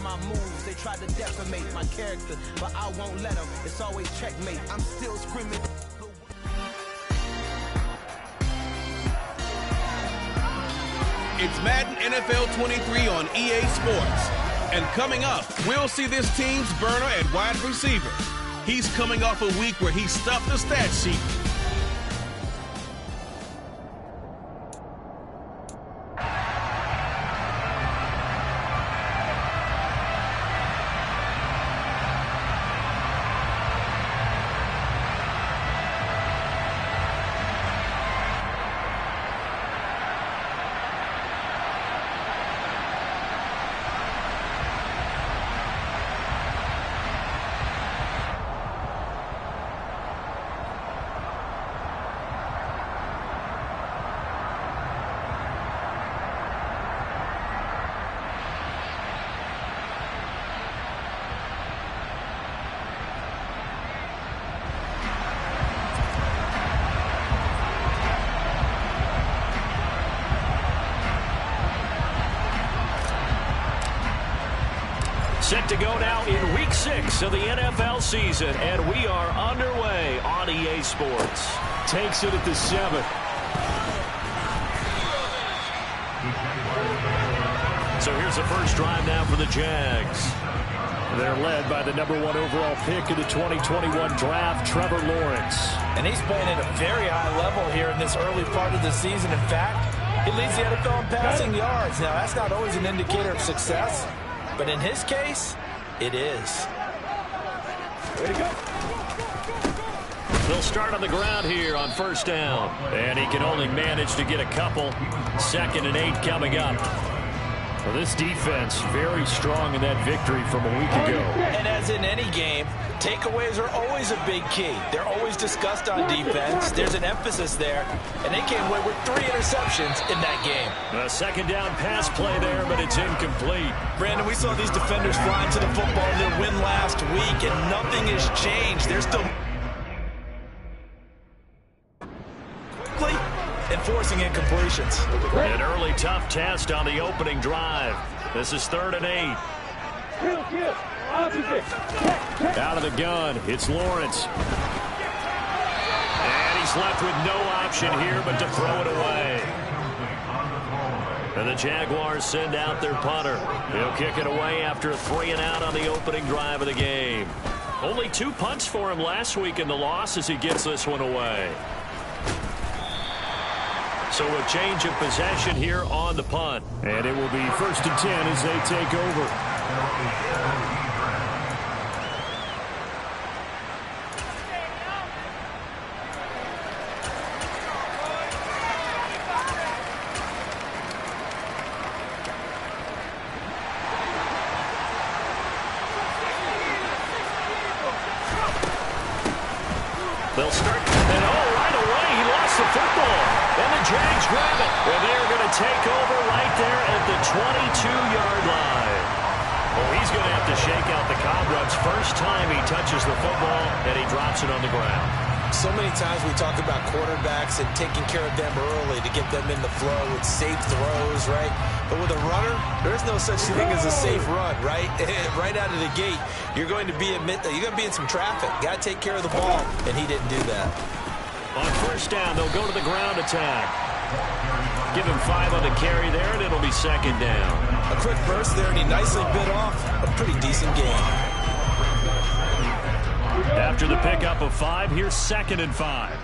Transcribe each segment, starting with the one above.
my moves, they try to defamate my character, but I won't let them. It's always checkmate. I'm still screaming. It's Madden NFL 23 on EA Sports. And coming up, we'll see this team's burner at wide receiver. He's coming off a week where he stuffed the stat sheet. Set to go now in Week 6 of the NFL season, and we are underway on EA Sports. Takes it at the 7. So here's the first drive now for the Jags. They're led by the #1 overall pick of the 2021 draft, Trevor Lawrence. And he's playing at a very high level here in this early part of the season. In fact, he leads the NFL in passing yards. Now, that's not always an indicator of success, but in his case, it is. Way to go. They'll start on the ground here on first down. And he can only manage to get a couple. 2nd and 8 coming up. Well, this defense very strong in that victory from a week ago. And as in any game, takeaways are always a big key. They're always discussed on defense. There's an emphasis there, and they came away with 3 interceptions in that game. A second down pass play there, but it's incomplete. Brandon, we saw these defenders flying to the football in their win last week, and nothing has changed. They're still quickly enforcing incompletions. An early tough test on the opening drive. This is 3rd and 8. Out of the gun, it's Lawrence. And he's left with no option here but to throw it away. And the Jaguars send out their punter. He'll kick it away after a 3 and out on the opening drive of the game. Only 2 punts for him last week in the loss as he gets this one away. So a change of possession here on the punt. And it will be 1st and 10 as they take over. They'll start, and right away he lost the football. And the Jags grab it. And they're going to take over right there at the 22-yard line. Well, he's going to have to shake out the cobwebs. First time he touches the football, and he drops it on the ground. So many times we talk about quarterbacks and taking care of them early to get them in the flow with safe throws, right? But with a runner, there's no such thing as a safe run, right? Right out of the gate, you're going to be in some traffic. Got to take care of the ball, and he didn't do that. On first down, they'll go to the ground attack. Give him 5 on the carry there, and it'll be 2nd down. A quick burst there, and he nicely bit off a pretty decent game. After the pickup of 5, here's 2nd and 5.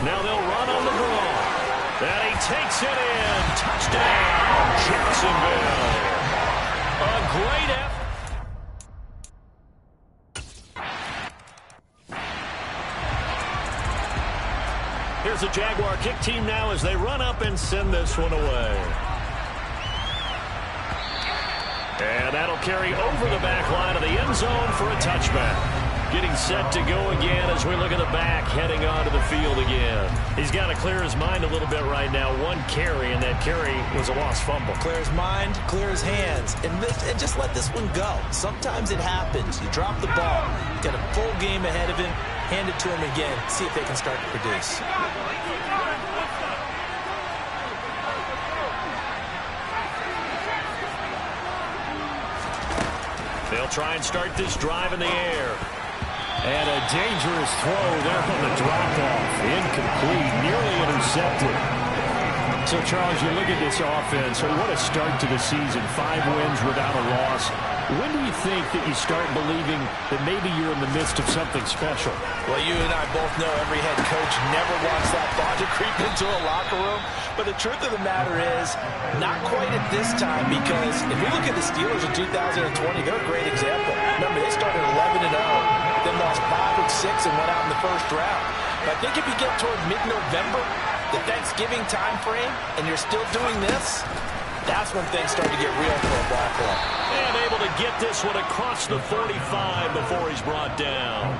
Now they'll run on the ball. And he takes it in. Touchdown, Jacksonville. A great effort. Here's the Jaguar kick team now as they run up and send this one away. And that'll carry over the back line of the end zone for a touchback. Getting set to go again as we look at the back heading onto the field again. He's got to clear his mind a little bit right now. 1 carry, and that carry was a lost fumble. Clear his mind, clear his hands, and just let this one go. Sometimes it happens. You drop the ball. Got a full game ahead of him. Hand it to him again. See if they can start to produce. They'll try and start this drive in the air. And a dangerous throw there on the drop-off. Incomplete, nearly intercepted. So, Charles, you look at this offense, what a start to the season. 5 wins without a loss. When do you think that you start believing that maybe you're in the midst of something special? Well, you and I both know every head coach never wants that thought to creep into a locker room. But the truth of the matter is, not quite at this time, because if we look at the Steelers in 2020, they're a great example. Remember, they started 11-0, then lost 5 or 6 and went out in the first round. But I think if you get toward mid-November, the Thanksgiving time frame, and you're still doing this, that's when things start to get real for a ball club. And able to get this one across the 45 before he's brought down.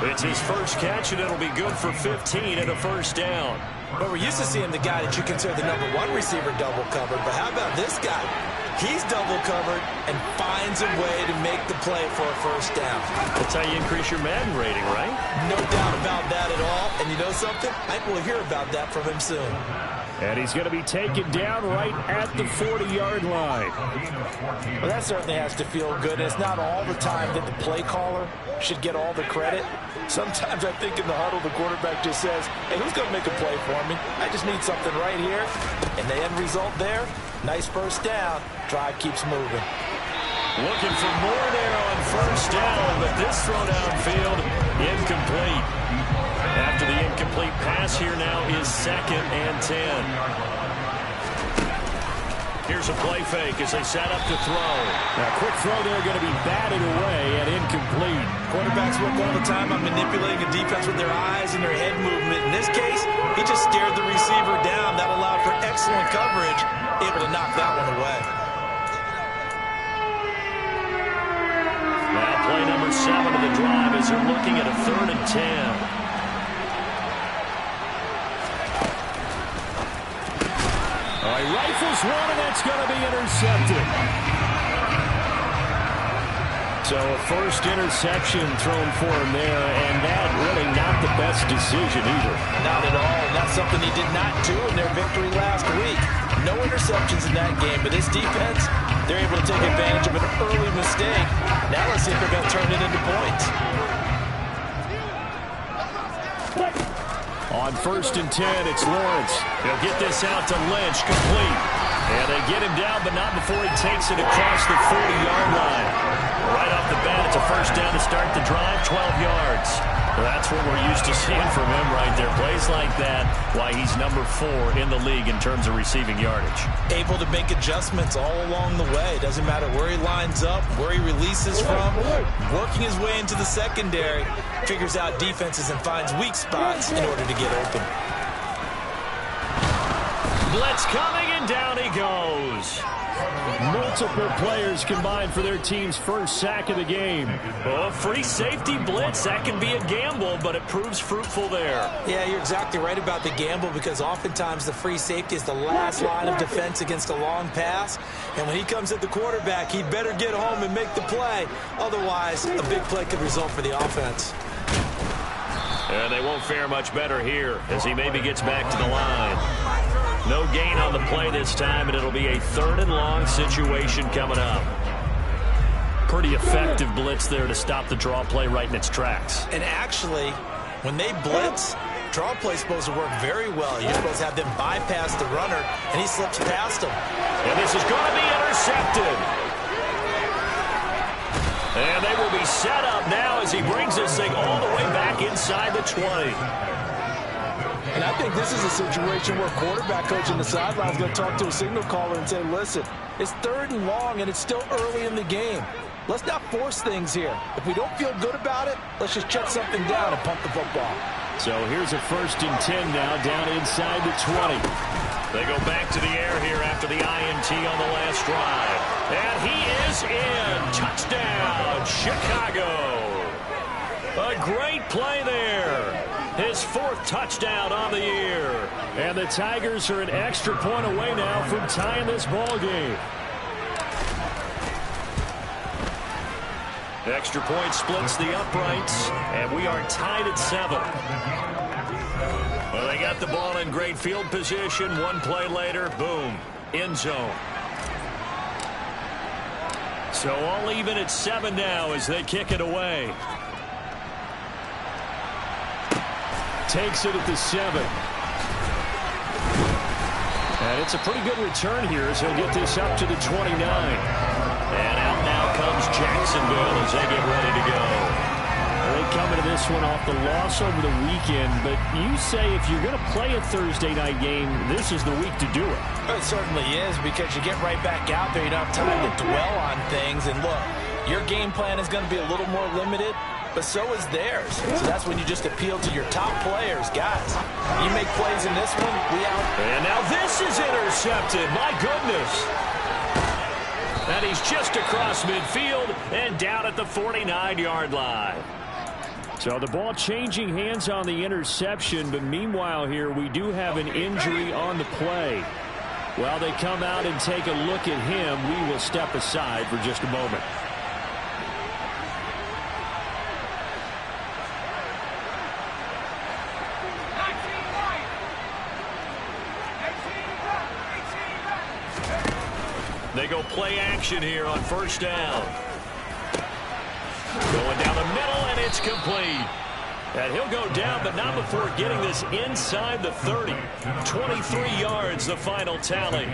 It's his first catch, and it'll be good for 15 and a first down. But we're used to seeing the guy that you consider the #1 receiver double covered. But how about this guy? He's double covered and finds a way to make the play for a first down. That's how you increase your Madden rating, right? No doubt about that at all. And you know something? I think we'll hear about that from him soon. And he's going to be taken down right at the 40-yard line. Well, that certainly has to feel good. And it's not all the time that the play caller should get all the credit. Sometimes I think in the huddle, the quarterback just says, hey, who's going to make a play for me? I just need something right here. And the end result there, nice first down. Drive keeps moving. Looking for more there on first down, but this throw downfield, incomplete. After the incomplete pass, here now is 2nd and 10. Here's a play fake as they set up to throw. Now, quick throw there going to be batted away and incomplete. Quarterbacks work all the time on manipulating a defense with their eyes and their head movement. In this case, he just stared the receiver down. That allowed for excellent coverage, able to knock that one away. Now, play number 7 of the drive as they're looking at a 3rd and 10. All right, rifles one, and that's going to be intercepted. So a first interception thrown for him there, and that really not the best decision either. Not at all, and that's something he did not do in their victory last week. No interceptions in that game, but this defense, they're able to take advantage of an early mistake. Now let's see if they're going to turn it into points. On 1st and 10, it's Lawrence. He'll get this out to Lynch, complete. And they get him down, but not before he takes it across the 40-yard line. Right off the bat, it's a first down to start the drive, 12 yards. That's what we're used to seeing from him right there. Plays like that, why he's number 4 in the league in terms of receiving yardage. Able to make adjustments all along the way. Doesn't matter where he lines up, where he releases from. Working his way into the secondary, figures out defenses and finds weak spots in order to get open. Blitz coming, and down he goes. Multiple players combined for their team's first sack of the game. Oh, free safety blitz, that can be a gamble, but it proves fruitful there. Yeah, you're exactly right about the gamble, because oftentimes the free safety is the last line of defense against a long pass. And when he comes at the quarterback, he'd better get home and make the play. Otherwise, a big play could result for the offense. And they won't fare much better here as he maybe gets back to the line. No gain on the play this time, and it'll be a 3rd and long situation coming up. Pretty effective blitz there to stop the draw play right in its tracks. And actually, when they blitz, draw play is supposed to work very well. You're supposed to have them bypass the runner, and he slips past them. And this is going to be intercepted. And they will be set up now as he brings this thing all the way back inside the 20. And I think this is a situation where quarterback coach on the sideline is going to talk to a signal caller and say, listen, it's 3rd and long, and it's still early in the game. Let's not force things here. If we don't feel good about it, let's just check something down and pump the football. So here's a 1st and 10 now, down inside the 20. They go back to the air here after the INT on the last drive. And he is in. Touchdown, Chicago. A great play there. His 4th touchdown on the year. And the Tigers are an extra point away now from tying this ball game. Extra point splits the uprights, and we are tied at 7. Well, they got the ball in great field position. One play later, boom, end zone. So all even at 7 now as they kick it away. Takes it at the 7. And it's a pretty good return here as he'll get this up to the 29. And out now comes Jacksonville as they get ready to go. They come into this one off the loss over the weekend, but you say if you're going to play a Thursday night game, this is the week to do it. It certainly is, because you get right back out there. You don't have time to dwell on things. And look, your game plan is going to be a little more limited, but so is theirs. So that's when you just appeal to your top players. Guys, you make plays in this one, we out. And now this is intercepted. My goodness. And he's just across midfield and down at the 49-yard line. So the ball changing hands on the interception, but meanwhile here we do have an injury on the play. While they come out and take a look at him, we will step aside for just a moment. They go play action here on first down. Going down the middle, and it's complete. And he'll go down, but not before getting this inside the 30. 23 yards, the final tally.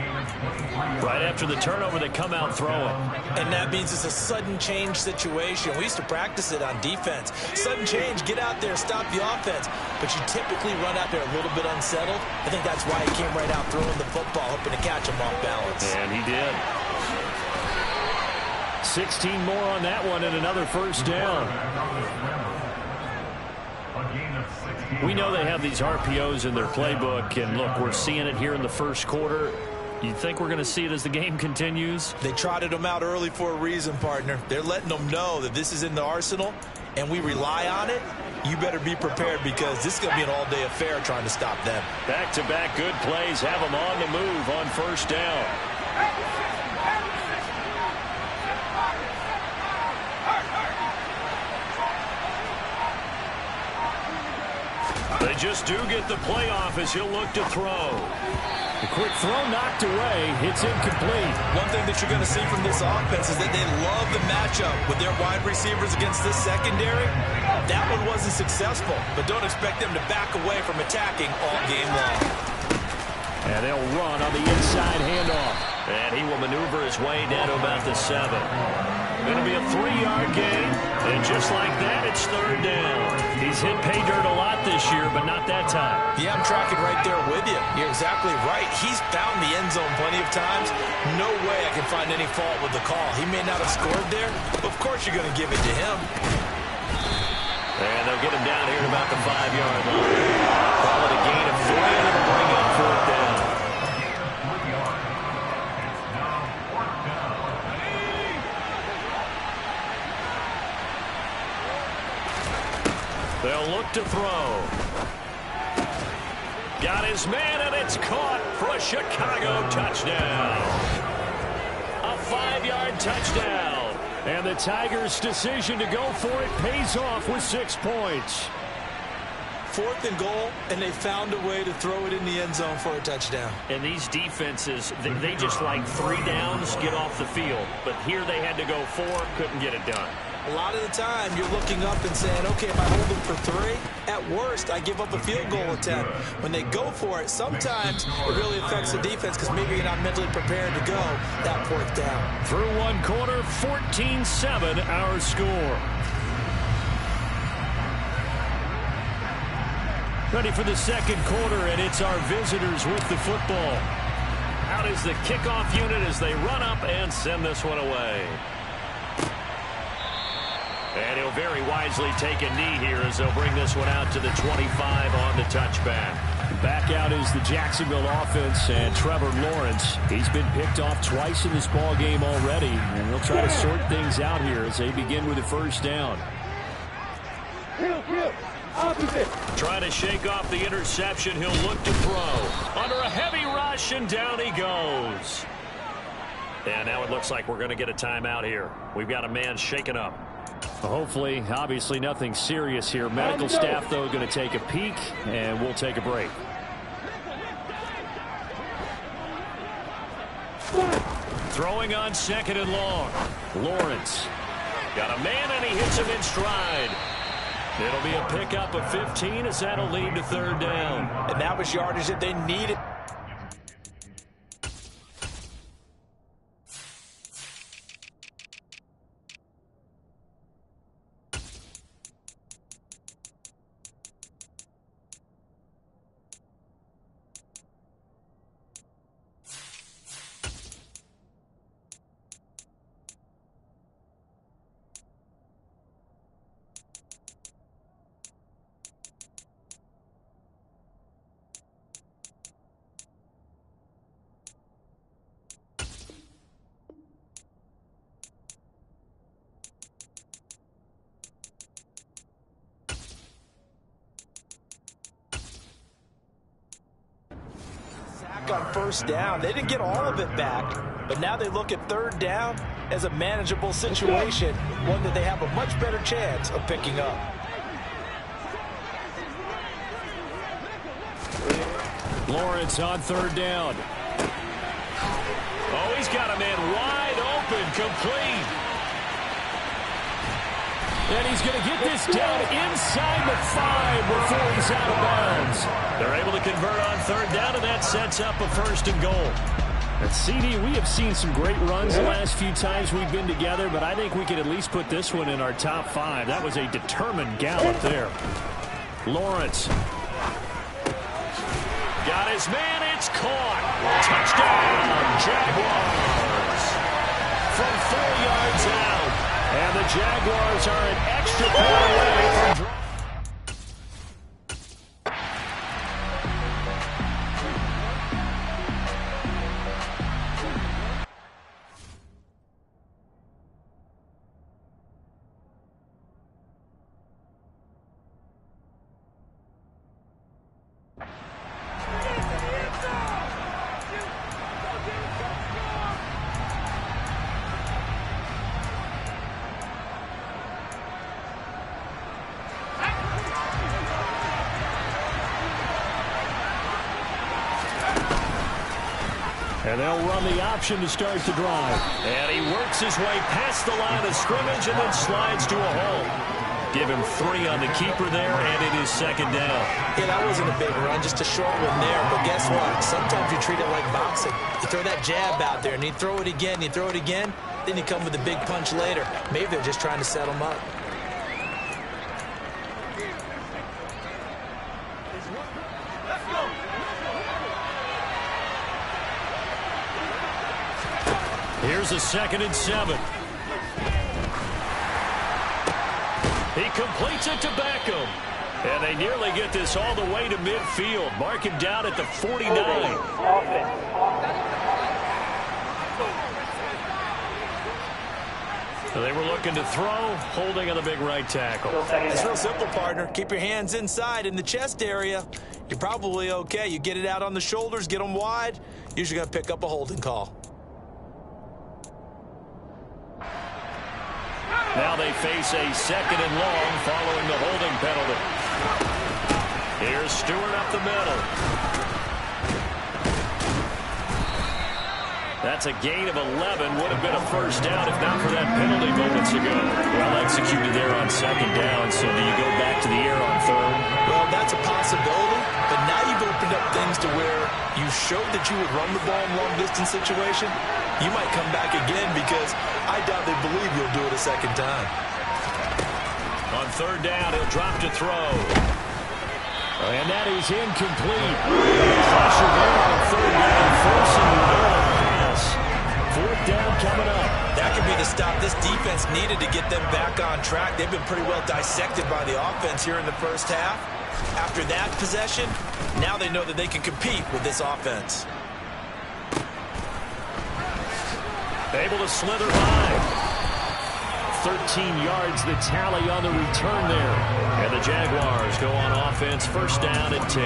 Right after the turnover, they come out throwing. And that means it's a sudden change situation. We used to practice it on defense. Sudden change, get out there, stop the offense. But you typically run out there a little bit unsettled. I think that's why he came right out throwing the football, hoping to catch him off balance. And he did. 16 more on that one and another first down. We know they have these RPOs in their playbook, and look, we're seeing it here in the first quarter. You think we're going to see it as the game continues? They trotted them out early for a reason, partner. They're letting them know that this is in the arsenal, and we rely on it. You better be prepared, because this is going to be an all-day affair trying to stop them. Back-to-back good plays have them on the move on first down. They just do get the playoff as he'll look to throw. The quick throw knocked away. It's incomplete. One thing that you're going to see from this offense is that they love the matchup with their wide receivers against this secondary. That one wasn't successful, but don't expect them to back away from attacking all game long. And they'll run on the inside handoff. And he will maneuver his way down to about the 7. It'll be a 3-yard gain. And just like that, it's third down. He's hit pay dirt a lot this year, but not that time. Yeah, I'm tracking right there with you. You're exactly right. He's found the end zone plenty of times. No way I can find any fault with the call. He may not have scored there, but of course you're going to give it to him. And they'll get him down here at about the 5-yard line. Call it a gain of 3, and it'll bring up fourth down. They'll look to throw. Got his man, and it's caught for a Chicago touchdown. A 5-yard touchdown. And the Tigers' decision to go for it pays off with 6 points. 4th and goal, and they found a way to throw it in the end zone for a touchdown. And these defenses, they just like 3 downs, get off the field. But here they had to go 4, couldn't get it done. A lot of the time, you're looking up and saying, okay, if I hold them for 3, at worst, I give up a field goal attempt. When they go for it, sometimes it really affects the defense because maybe you're not mentally prepared to go that 4th down. Through one quarter, 14-7 our score. Ready for the second quarter, and it's our visitors with the football. Out is the kickoff unit as they run up and send this one away. And he'll very wisely take a knee here as they'll bring this one out to the 25 on the touchback. Back out is the Jacksonville offense and Trevor Lawrence. He's been picked off twice in this ball game already, and they'll try to sort things out here as they begin with a first down. Trying to shake off the interception. He'll look to throw. Under a heavy rush, and down he goes. And now it looks like we're going to get a timeout here. We've got a man shaken up. Hopefully, obviously nothing serious here. Medical staff, though, going to take a peek, and we'll take a break. Throwing on 2nd and long. Lawrence. Got a man, and he hits him in stride. It'll be a pickup of 15 as that'll lead to third down. And that was yardage that they needed. On first down. They didn't get all of it back, but now they look at third down as a manageable situation, one that they have a much better chance of picking up. Lawrence on third down. Oh, he's got a man wide open, complete. And he's going to get this down inside the 5 before he's out of bounds. They're able to convert on third down, and that sets up a first and goal. And CD, we have seen some great runs the last few times we've been together, but I think we could at least put this one in our top 5. That was a determined gallop there. Lawrence. Got his man, it's caught. Touchdown, Jaguars. From 4 yards out. And the Jaguars are an extra point away from... And they'll run the option to start the drive. And he works his way past the line of scrimmage and then slides to a hole. Give him 3 on the keeper there, and it is second down. Yeah, that wasn't a big run, just a short one there. But guess what? Sometimes you treat it like boxing. You throw that jab out there, and you throw it again, you throw it again, then you come with a big punch later. Maybe they're just trying to set him up. Here's a 2nd and 7. He completes it to Beckham. And they nearly get this all the way to midfield. Mark him down at the 49. So they were looking to throw, holding on the big right tackle. It's real simple, partner. Keep your hands inside in the chest area. You're probably okay. You get it out on the shoulders, get them wide. Usually going to pick up a holding call. Now they face a 2nd and long following the holding penalty. Here's Stewart up the middle. That's a gain of 11. Would have been a first down if not for that penalty moments ago. Well executed there on 2nd down. So do you go back to the air on 3rd? Well, that's a possibility. But now you've opened up things to where you showed that you would run the ball in long-distance situation. You might come back again because I doubt they believe you'll do it a 2nd time. On 3rd down, he'll drop to throw. And that is incomplete. Pressure there on 3rd down, forcing the pass. 4th down coming up. That could be the stop this defense needed to get them back on track. They've been pretty well dissected by the offense here in the first half. After that possession, now they know that they can compete with this offense. Able to slither by. 13 yards the tally on the return there. And the Jaguars go on offense, first down at 10.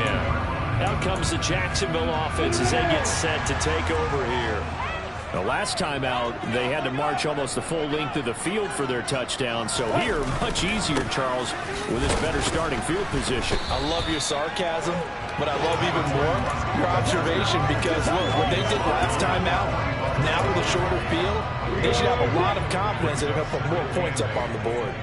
Out comes the Jacksonville offense as they get set to take over here. The last time out, they had to march almost the full length of the field for their touchdown. So here, much easier, Charles, with this better starting field position. I love your sarcasm, but I love even more your observation because, look, what they did last time out, now with a shorter field, they should have a lot of confidence that they're going to put more points up on the board.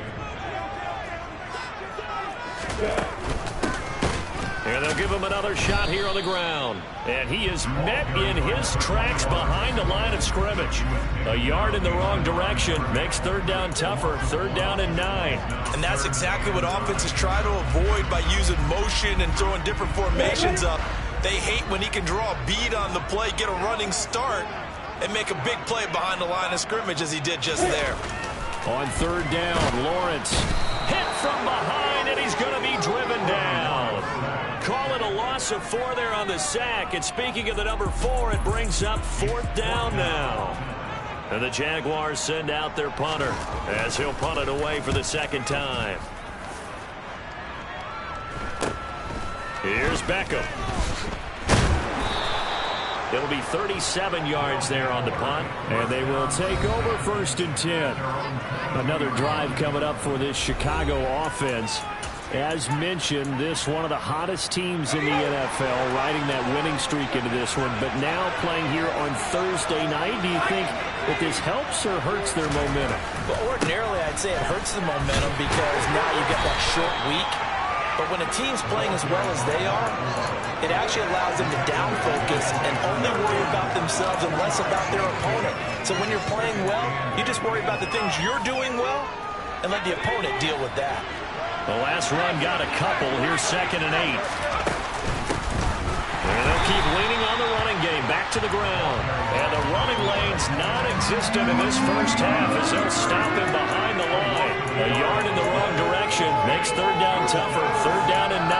And they'll give him another shot here on the ground. And he is met in his tracks behind the line of scrimmage. A yard in the wrong direction makes third down tougher. Third down and 9. And that's exactly what offenses try to avoid by using motion and throwing different formations up. They hate when he can draw a bead on the play, get a running start, and make a big play behind the line of scrimmage as he did just there. On third down, Lawrence hit from behind, and he's going to be driven down. Call it a loss of 4 there on the sack. And speaking of the number 4, it brings up fourth down now. And the Jaguars send out their punter as he'll punt it away for the second time. Here's Beckham. It'll be 37 yards there on the punt. And they will take over first and 10. Another drive coming up for this Chicago offense. As mentioned, this one of the hottest teams in the NFL, riding that winning streak into this one, but now playing here on Thursday night. Do you think that this helps or hurts their momentum? Well, ordinarily, I'd say it hurts the momentum because now you get that short week. But when a team's playing as well as they are, it actually allows them to down focus and only worry about themselves and less about their opponent. So when you're playing well, you just worry about the things you're doing well and let the opponent deal with that. The last run got a couple. Here's second and 8. And they'll keep leaning on the running game. Back to the ground. And the running lane's non-existent in this first half as they'll stop him behind the line. A yard in the wrong direction makes third down tougher. Third down and 9.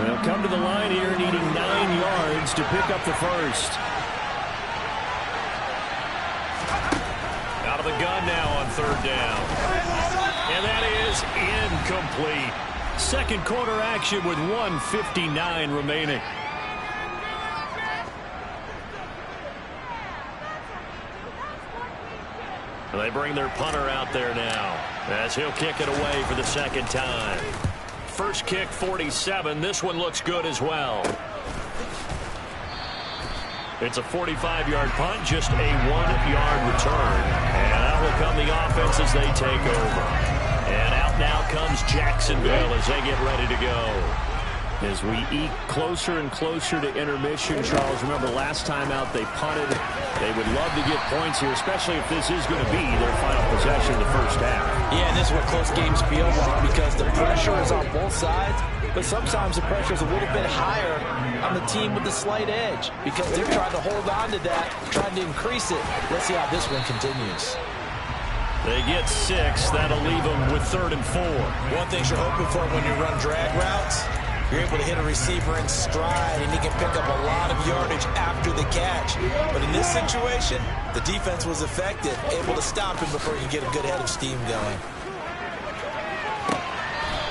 They'll come to the line here needing 9 yards to pick up the first. Out of the gun now on third down. And that is incomplete. Second quarter action with 1:59 remaining. They bring their punter out there now as he'll kick it away for the second time. First kick, 47. This one looks good as well. It's a 45-yard punt, just a 1-yard return. And out will come the offense as they take over. And out now comes Jacksonville as they get ready to go. As we eke closer and closer to intermission, Charles, remember last time out they punted. They would love to get points here, especially if this is going to be their final possession of the first half. Yeah, and this is what close games feel like because the pressure is on both sides, but sometimes the pressure is a little bit higher on the team with the slight edge because they're trying to hold on to that, trying to increase it. Let's see how this one continues. They get 6. That'll leave them with third and 4. One thing you're hoping for when you run drag routes, you're able to hit a receiver in stride, and he can pick up a lot of yardage after the catch. But in this situation, the defense was effective, able to stop him before he could get a good head of steam going.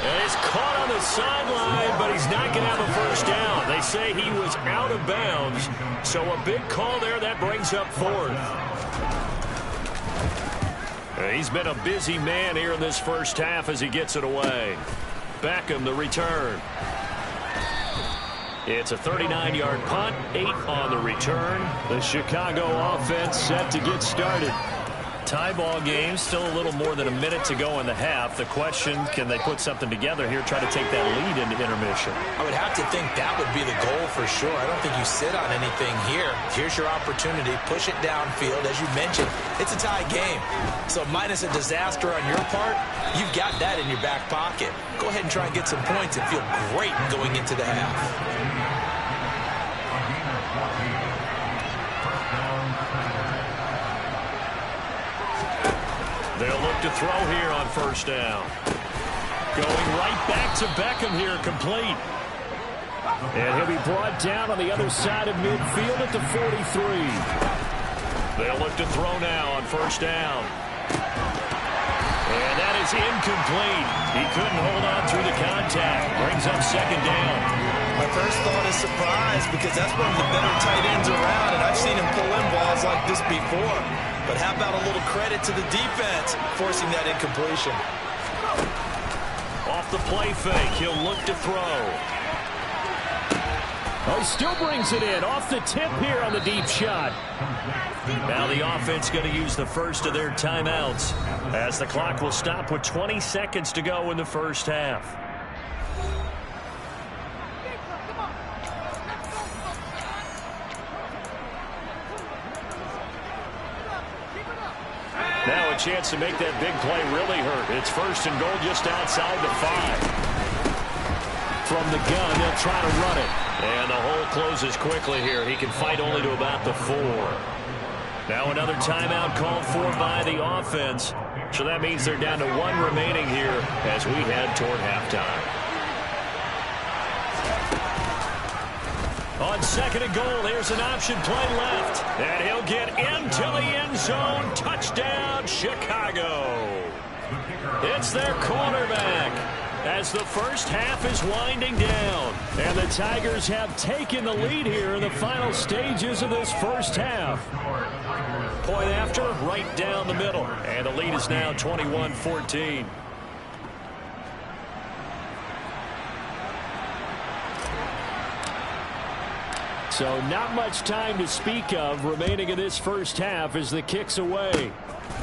And he's caught on the sideline, but he's not going to have a first down. They say he was out of bounds, so a big call there. That brings up fourth. He's been a busy man here in this first half as he gets it away. Beckham, the return. It's a 39-yard punt, 8 on the return. The Chicago offense set to get started. Tie ball game, still a little more than a minute to go in the half. The question, can they put something together here, try to take that lead into intermission? I would have to think that would be the goal for sure. I don't think you sit on anything here. Here's your opportunity. Push it downfield. As you mentioned, it's a tie game. So minus a disaster on your part, you've got that in your back pocket. Go ahead and try and get some points and feel great going into the half. They'll look to throw here on first down. Going right back to Beckham here, complete. And he'll be brought down on the other side of midfield at the 43. They'll look to throw now on first down. And that is is incomplete. He couldn't hold on through the contact. Brings up second down. My first thought is surprise because that's one of the better tight ends around, and I've seen him pull in balls like this before. But how about a little credit to the defense forcing that incompletion? Off the play fake, he'll look to throw. Oh, he still brings it in. Off the tip here on the deep shot. Now the offense going to use the first of their timeouts as the clock will stop with 20 seconds to go in the first half. Now a chance to make that big play really hurt. It's first and goal just outside the 5. From the gun, they'll try to run it. And the hole closes quickly here. He can fight only to about the 4. Now another timeout called for by the offense. So that means they're down to 1 remaining here as we head toward halftime. On second and goal, here's an option play left. And he'll get into the end zone. Touchdown, Chicago. It's their quarterback as the first half is winding down. And the Tigers have taken the lead here in the final stages of this first half. Point after, right down the middle. And the lead is now 21-14. So not much time to speak of remaining in this first half as the kick's away.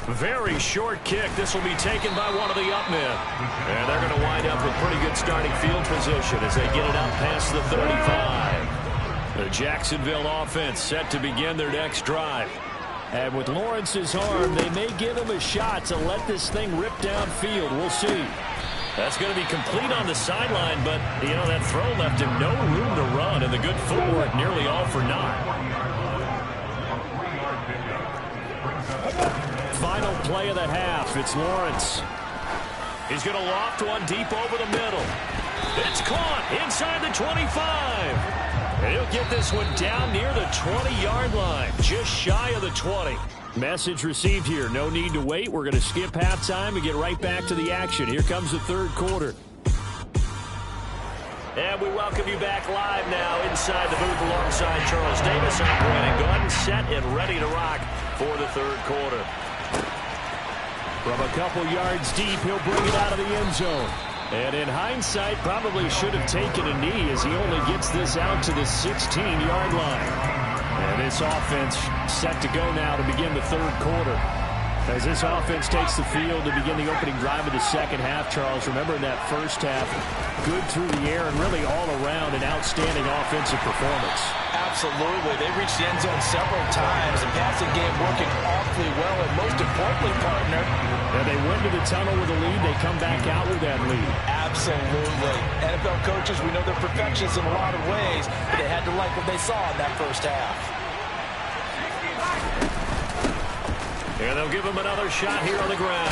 Very short kick. This will be taken by one of the up men. And they're going to wind up with pretty good starting field position as they get it out past the 35. The Jacksonville offense set to begin their next drive. And with Lawrence's arm, they may give him a shot to let this thing rip downfield. We'll see. That's going to be complete on the sideline, but, you know, that throw left him no room to run, and the good footwork nearly all for naught. Final play of the half. It's Lawrence. He's going to loft one deep over the middle. It's caught inside the 25. And he'll get this one down near the 20-yard line, just shy of the 20. Message received here. No need to wait. We're going to skip halftime and get right back to the action. Here comes the third quarter. And we welcome you back live now inside the booth alongside Charles Davis. I'm Brandon Gunn, set and ready to rock for the third quarter. From a couple yards deep, he'll bring it out of the end zone. And in hindsight, probably should have taken a knee as he only gets this out to the 16-yard line. And this offense set to go now to begin the third quarter. As this offense takes the field to begin the opening drive of the second half, Charles, remember in that first half, good through the air and really all around an outstanding offensive performance. Absolutely. They reached the end zone several times. The passing game working awfully well, and most importantly, partner, and they went to the tunnel with a lead. They come back out with that lead. Absolutely. NFL coaches, we know they're perfectionists in a lot of ways, but they had to like what they saw in that first half. And they'll give him another shot here on the ground.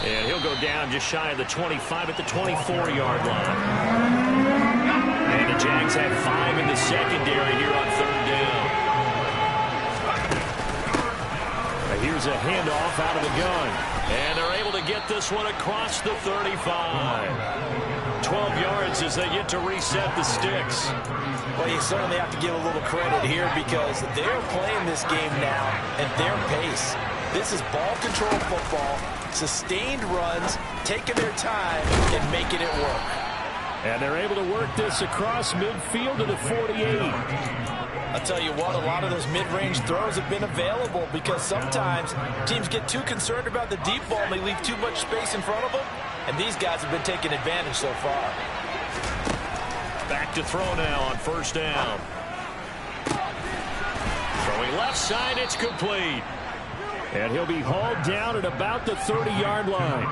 And he'll go down just shy of the 25 at the 24-yard line. And the Jags have 5 in the secondary here on third down. Here's a handoff out of the gun. And they're able to get this one across the 35. 12 yards as they get to reset the sticks. Well, you certainly have to give a little credit here because they're playing this game now at their pace. This is ball control football, sustained runs, taking their time and making it work. And they're able to work this across midfield to the 48. I'll tell you what, a lot of those mid-range throws have been available because sometimes teams get too concerned about the deep ball and they leave too much space in front of them. And these guys have been taking advantage so far. Back to throw now on first down. Throwing left side, it's complete. And he'll be hauled down at about the 30-yard line.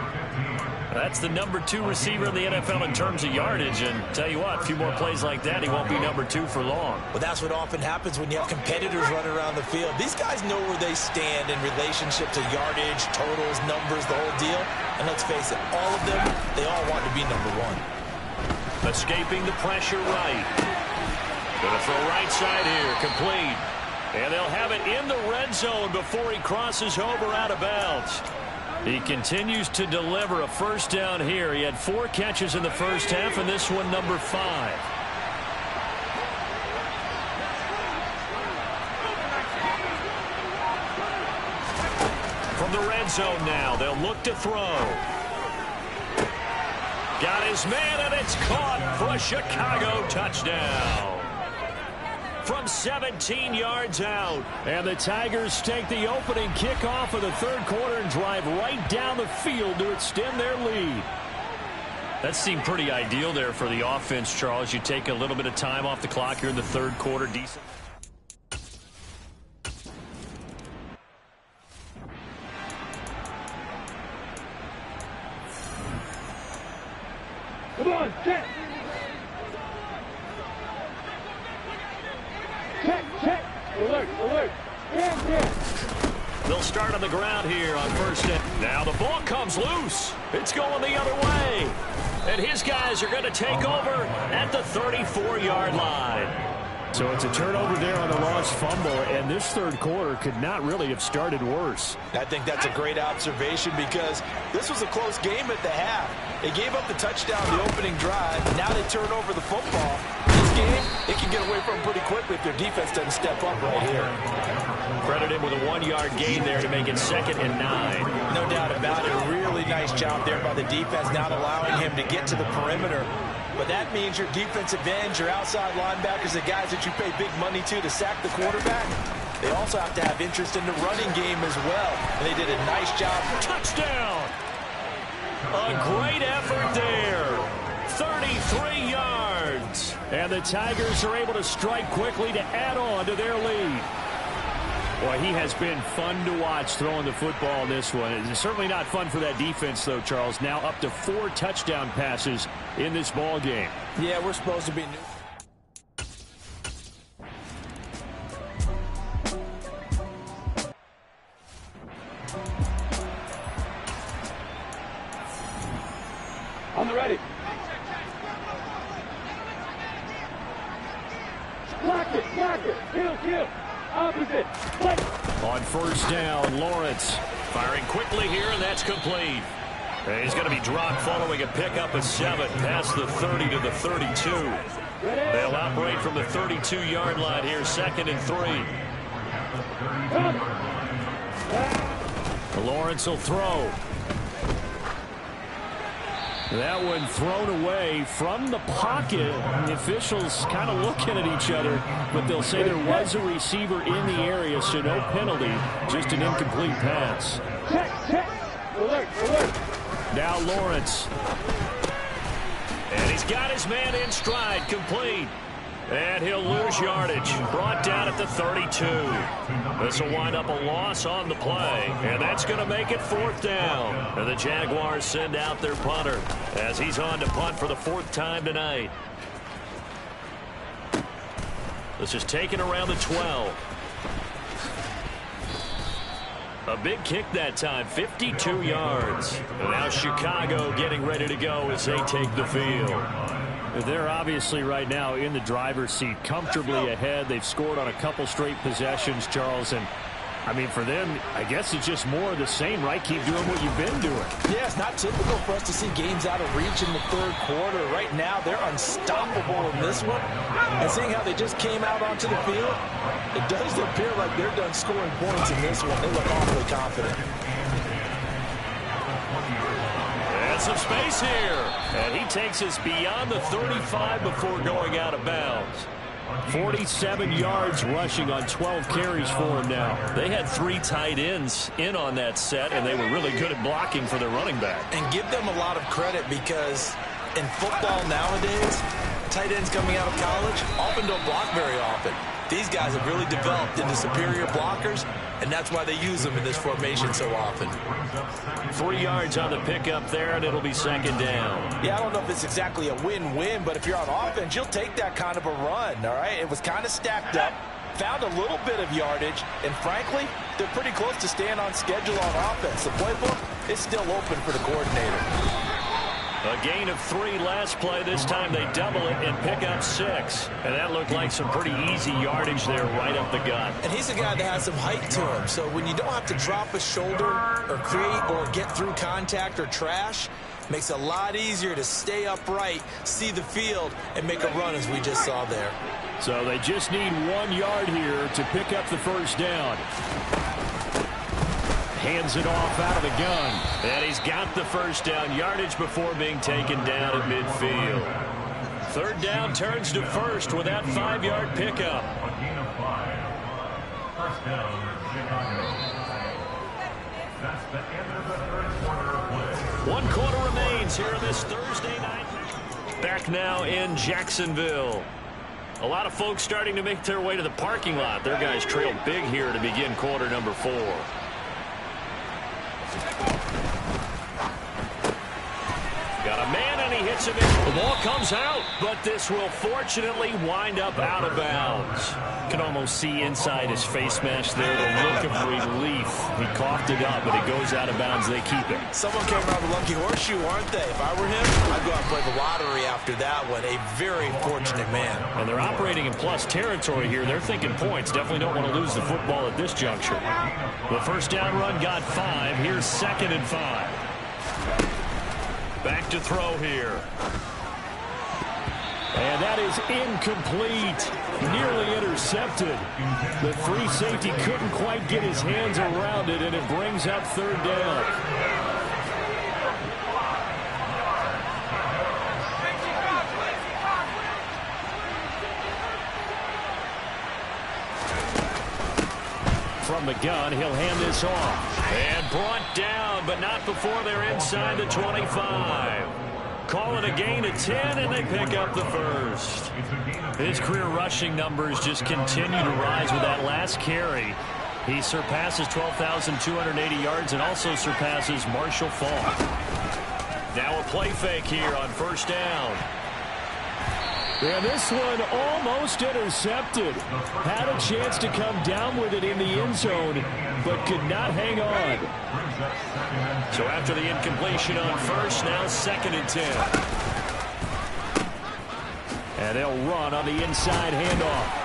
That's the number 2 receiver in the NFL in terms of yardage. And tell you what, a few more plays like that, he won't be number 2 for long. Well, that's what often happens when you have competitors running around the field. These guys know where they stand in relationship to yardage, totals, numbers, the whole deal. And let's face it, all of them, they all want to be number 1. Escaping the pressure right. Gonna throw right side here, complete. And they'll have it in the red zone before he crosses over out of bounds. He continues to deliver a first down here. He had 4 catches in the first half, and this one number 5. From the red zone now, they'll look to throw. Got his man, and it's caught for a Chicago touchdown. From 17 yards out. And the Tigers take the opening kickoff of the third quarter and drive right down the field to extend their lead. That seemed pretty ideal there for the offense, Charles. You take a little bit of time off the clock here in the third quarter. Decent. Come on, check. Check. Alert. They'll start on the ground here on first down. Now the ball comes loose. It's going the other way. And his guys are going to take over at the 34-yard line. So it's a turnover there on the lost fumble, and this third quarter could not really have started worse. I think that's a great observation because this was a close game at the half. They gave up the touchdown the opening drive. Now they turn over the football. This game, they can get away from pretty quickly if their defense doesn't step up right here. Credited with a 1-yard gain there to make it 2nd and 9. No doubt about it. Really nice job there by the defense, not allowing him to get to the perimeter. But that means your defensive ends, your outside linebackers, the guys that you pay big money to sack the quarterback, they also have to have interest in the running game as well. And they did a nice job. Touchdown! A great effort there. 33 yards. And the Tigers are able to strike quickly to add on to their lead. Boy, he has been fun to watch throwing the football in this one. It's certainly not fun for that defense, though, Charles. Now up to 4 touchdown passes in this ball game. Yeah, we're supposed to be new. On the ready. Block it. Kill. Opposite. Play. On first down, Lawrence firing quickly here, and that's complete. And he's going to be dropped following a pickup of 7 past the 30 to the 32. They'll operate from the 32-yard line here, 2nd and 3. Lawrence will throw. That one thrown away from the pocket. The officials kind of looking at each other, but they'll say there was a receiver in the area, so no penalty, just an incomplete pass. Check. Alert. Now Lawrence. And he's got his man in stride, complete. And he'll lose yardage. Brought down at the 32. This will wind up a loss on the play. And that's going to make it 4th down. And the Jaguars send out their punter as he's on to punt for the 4th time tonight. This is taken around the 12. A big kick that time, 52 yards. And now Chicago getting ready to go as they take the field. They're obviously right now in the driver's seat, comfortably ahead. They've scored on a couple straight possessions, Charles. And, I mean, for them, I guess it's just more of the same, right? Keep doing what you've been doing. Yeah, it's not typical for us to see games out of reach in the third quarter. Right now, they're unstoppable in this one. And seeing how they just came out onto the field, it does appear like they're done scoring points in this one. They look awfully confident. And some space here. And he takes us beyond the 35 before going out of bounds. 47 yards rushing on 12 carries for him now. They had 3 tight ends in on that set, and they were really good at blocking for their running back. And give them a lot of credit because in football nowadays, tight ends coming out of college often don't block very often. These guys have really developed into superior blockers, and that's why they use them in this formation so often. 3 yards on the pickup there, and it'll be 2nd down. Yeah, I don't know if it's exactly a win-win, but if you're on offense, you'll take that kind of a run, all right? It was kind of stacked up, found a little bit of yardage, and frankly, they're pretty close to staying on schedule on offense. The playbook is still open for the coordinator. A gain of 3 last play. This time they double it and pick up 6. And that looked like some pretty easy yardage there right up the gut. And he's a guy that has some height to him. So when you don't have to drop a shoulder or create or get through contact or trash, makes it a lot easier to stay upright, see the field, and make a run as we just saw there. So they just need 1 yard here to pick up the first down. Hands it off out of the gun. And he's got the first down yardage before being taken down at midfield. 3rd down turns to first with that 5-yard pickup. First down, Chicago. That's the end of the 3rd quarter of play. 1 quarter remains here in this Thursday night. Back now in Jacksonville. A lot of folks starting to make their way to the parking lot. Their guys trailed big here to begin quarter number 4. Got a man and he hits him in. The ball comes out, but this will fortunately wind up out of bounds. Can almost see inside his face mask there the look of relief. He coughed it up, but it goes out of bounds. They keep it. Someone came around the lucky horseshoe, aren't they? If I were him, I'd go out and play the lottery after that one. A very fortunate man. And they're operating in plus territory here. They're thinking points. Definitely don't want to lose the football at this juncture. The first down run got 5. Here's 2nd and 5. Back to throw here. And that is incomplete. Nearly intercepted. The free safety couldn't quite get his hands around it, and it brings up 3rd down. From the gun, he'll hand this off. And brought down, but not before they're inside the 25. Call it a gain of 10, and they pick up the first. His career rushing numbers just continue to rise with that last carry. He surpasses 12,280 yards and also surpasses Marshall Faulk. Now a play fake here on 1st down. And this one almost intercepted. Had a chance to come down with it in the end zone, but could not hang on. So after the incompletion on 1st, now 2nd and 10. And they'll run on the inside handoff.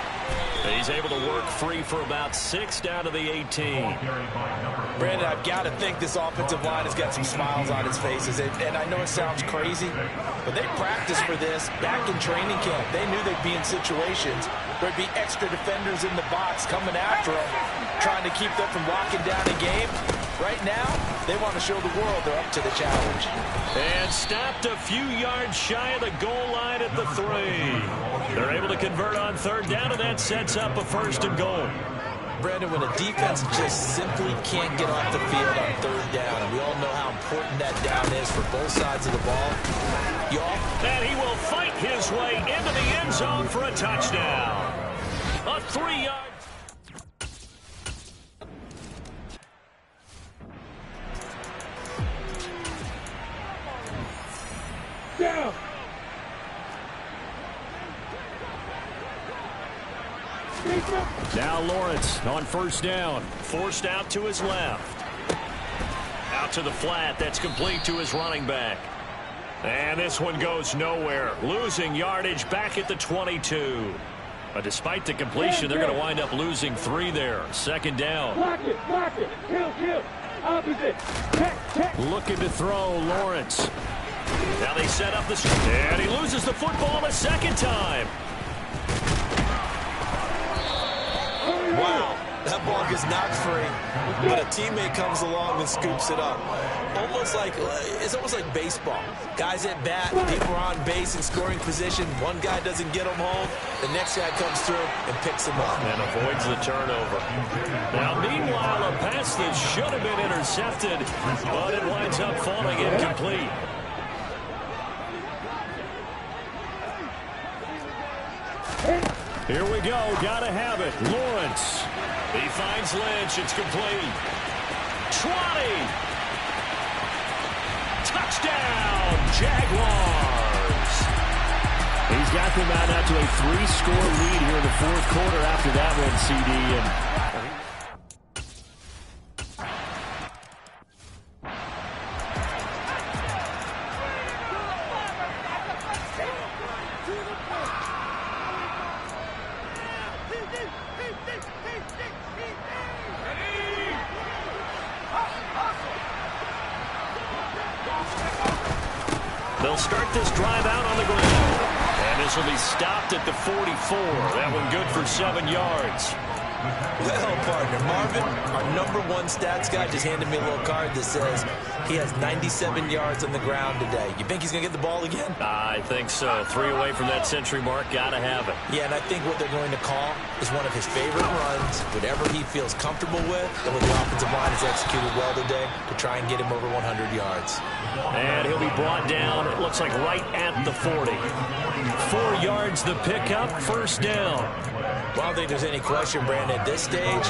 He's able to work free for about 6 down to the 18. Brandon, I've got to think this offensive line has got some smiles on its faces. And I know it sounds crazy, but they practiced for this back in training camp. They knew they'd be in situations where there'd be extra defenders in the box coming after them, trying to keep them from locking down a game. Right now, they want to show the world they're up to the challenge. And stopped a few yards shy of the goal line at the 3. They're able to convert on 3rd down, and that sets up a 1st and goal. Brandon, when a defense just simply can't get off the field on 3rd down, and we all know how important that down is for both sides of the ball, and he will fight his way into the end zone for a touchdown. A 3-yard. Down. Now Lawrence on 1st down. Forced out to his left. Out to the flat. That's complete to his running back. And this one goes nowhere. Losing yardage back at the 22. But despite the completion, they're going to wind up losing 3 there. 2nd down. Block it, kill, kill. Opposite. Check. Looking to throw, Lawrence. Now they set up the... And he loses the football a 2nd time. Wow, that ball gets knocked free, but a teammate comes along and scoops it up. It's almost like baseball. Guys at bat, people are on base in scoring position. One guy doesn't get them home. The next guy comes through and picks him up. And avoids the turnover. Now, meanwhile, a pass that should have been intercepted, but it winds up falling incomplete. Here we go. Gotta have it. Lawrence. He finds Lynch. It's complete. 20. Touchdown, Jaguars. He's got them out now to a 3-score lead here in the 4th quarter after that one, CD. And They'll start this drive out on the ground. And this will be stopped at the 44. That one good for 7 yards. Well, partner, Marvin, our #1 stats guy, just handed me a little card that says he has 97 yards on the ground today. You think he's going to get the ball again? I think so. 3 away from that century mark. Got to have it. Yeah, and I think what they're going to call is one of his favorite runs, whatever he feels comfortable with, and what the offensive line has executed well today to try and get him over 100 yards. And he'll be brought down, it looks like right at the 40. 4 yards the pickup, first down. Well, I don't think there's any question, Brandon, at this stage,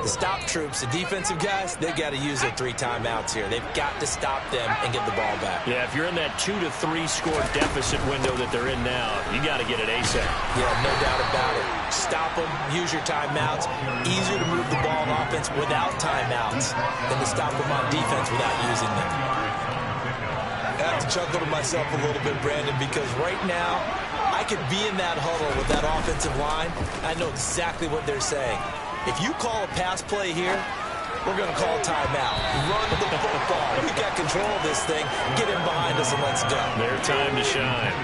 the stop troops, the defensive guys, they've got to use their 3 timeouts here. They've got to stop them and get the ball back. Yeah, if you're in that 2 to 3 score deficit window that they're in now, you got to get it ASAP. Yeah, no doubt about it. Stop them, use your timeouts. Easier to move the ball on offense without timeouts than to stop them on defense without using them. I have to chuckle to myself a little bit, Brandon, because right now, I could be in that huddle with that offensive line. I know exactly what they're saying. If you call a pass play here, we're going to call a timeout. Run the football. We got control of this thing. Get him behind us and let's go. Their time to shine.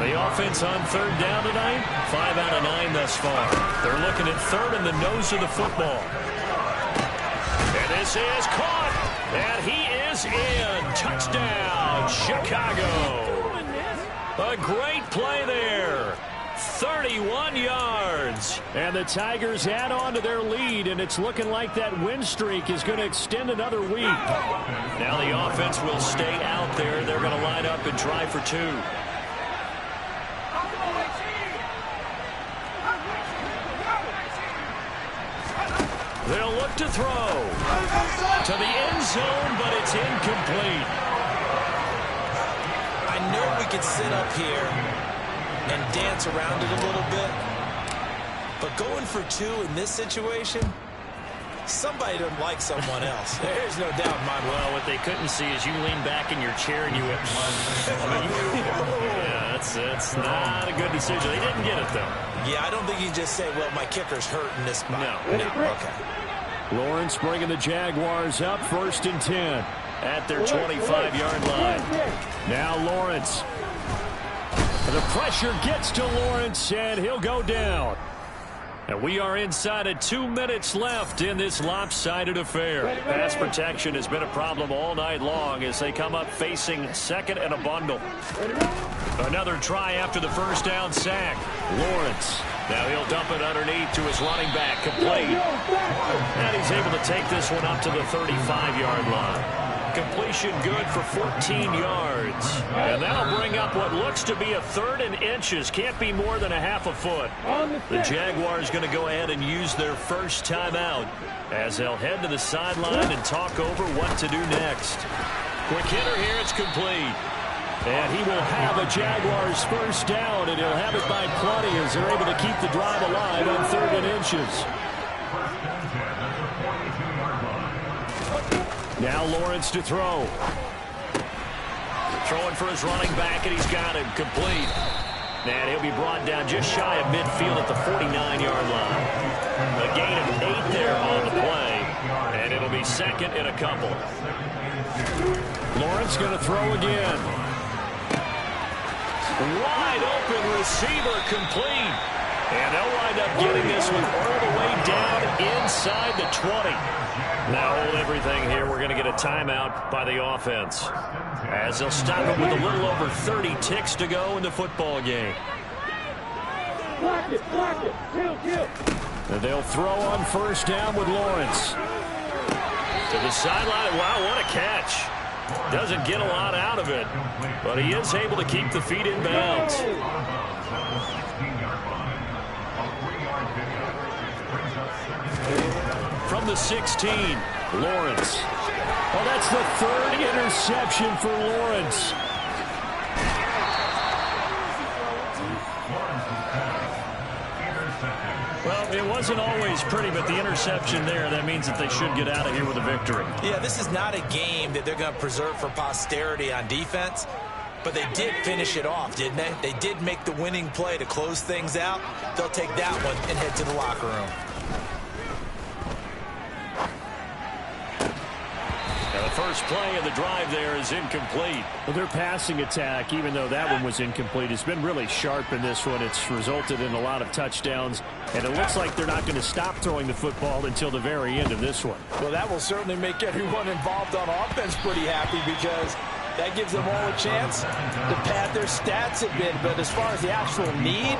The offense on 3rd down tonight, 5 out of 9 thus far. They're looking at 3rd in the nose of the football. And this is caught. And he is in. Touchdown, Chicago. A great play there. 31 yards. And the Tigers add on to their lead, and it's looking like that win streak is going to extend another week. Now the offense will stay out there. They're going to line up and try for 2. They'll look to throw to the end zone, but it's incomplete. I know we could sit up here and dance around it a little bit, but going for 2 in this situation, somebody doesn't like someone else. There's no doubt in my mind. Well, what they couldn't see is you lean back in your chair and you went, yeah, that's not a good decision. They didn't get it, though. Yeah, I don't think you can just say, well, my kicker's hurt in this spot. No. Okay. Lawrence bringing the Jaguars up, 1st and 10 at their 25-yard line. Now Lawrence. The pressure gets to Lawrence, and he'll go down. And we are inside of 2 minutes left in this lopsided affair. Pass protection has been a problem all night long as they come up facing 2nd and a bundle. Another try after the first down sack. Lawrence. Now he'll dump it underneath to his running back, complete. And he's able to take this one up to the 35-yard line. Completion good for 14 yards. And that'll bring up what looks to be a 3rd and inches. Can't be more than a half a foot. The Jaguars going to go ahead and use their first timeout as they'll head to the sideline and talk over what to do next. Quick hitter here, it's complete. And he will have a Jaguars first down, and he'll have it by plenty as they're able to keep the drive alive on 3rd and inches. Now Lawrence to throw. Throwing for his running back, and he's got him complete. And he'll be brought down just shy of midfield at the 49-yard line. A gain of 8 there on the play, and it'll be 2nd and a couple. Lawrence going to throw again. Wide open receiver complete. And they'll wind up getting this one all the way down inside the 20. Now hold everything here. We're going to get a timeout by the offense as they'll stop it with a little over 30 ticks to go in the football game. Block it, kill. And they'll throw on first down with Lawrence. To the sideline. Wow, what a catch. Doesn't get a lot out of it, but he is able to keep the feet in bounds. From the 16, Lawrence. Oh, that's the 3rd interception for Lawrence. Well, it wasn't always pretty, but the interception there, that means that they should get out of here with a victory. Yeah, this is not a game that they're going to preserve for posterity on defense, but they did finish it off, didn't they? They did make the winning play to close things out. They'll take that one and head to the locker room. first play of the drive there is incomplete. Well, their passing attack, even though that one was incomplete, has been really sharp in this one. It's resulted in a lot of touchdowns, and it looks like they're not going to stop throwing the football until the very end of this one. Well, that will certainly make everyone involved on offense pretty happy, because that gives them all a chance to pad their stats a bit. But as far as the actual need,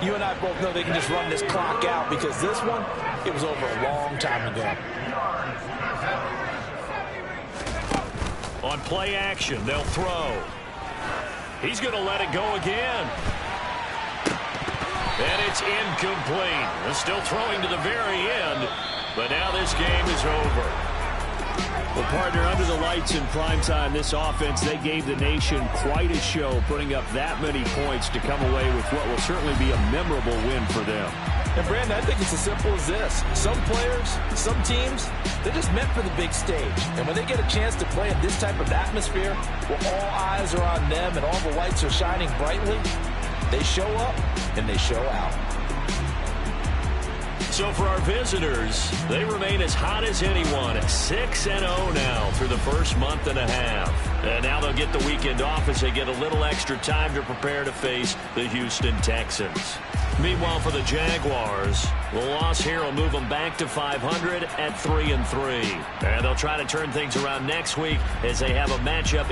you and I both know they can just run this clock out, because this one, it was over a long time ago. On play action, they'll throw. He's going to let it go again. And it's incomplete. They're still throwing to the very end, but now this game is over. Well, partner, under the lights in primetime, this offense, they gave the nation quite a show, putting up that many points to come away with what will certainly be a memorable win for them. And, Brandon, I think it's as simple as this. Some players, some teams, they're just meant for the big stage. And when they get a chance to play in this type of atmosphere, where all eyes are on them and all the lights are shining brightly, they show up and they show out. So for our visitors, they remain as hot as anyone at 6-0 now through the first month and a half. And now they'll get the weekend off as they get a little extra time to prepare to face the Houston Texans. Meanwhile, for the Jaguars, the loss here will move them back to 500 at 3-3. And they'll try to turn things around next week as they have a matchup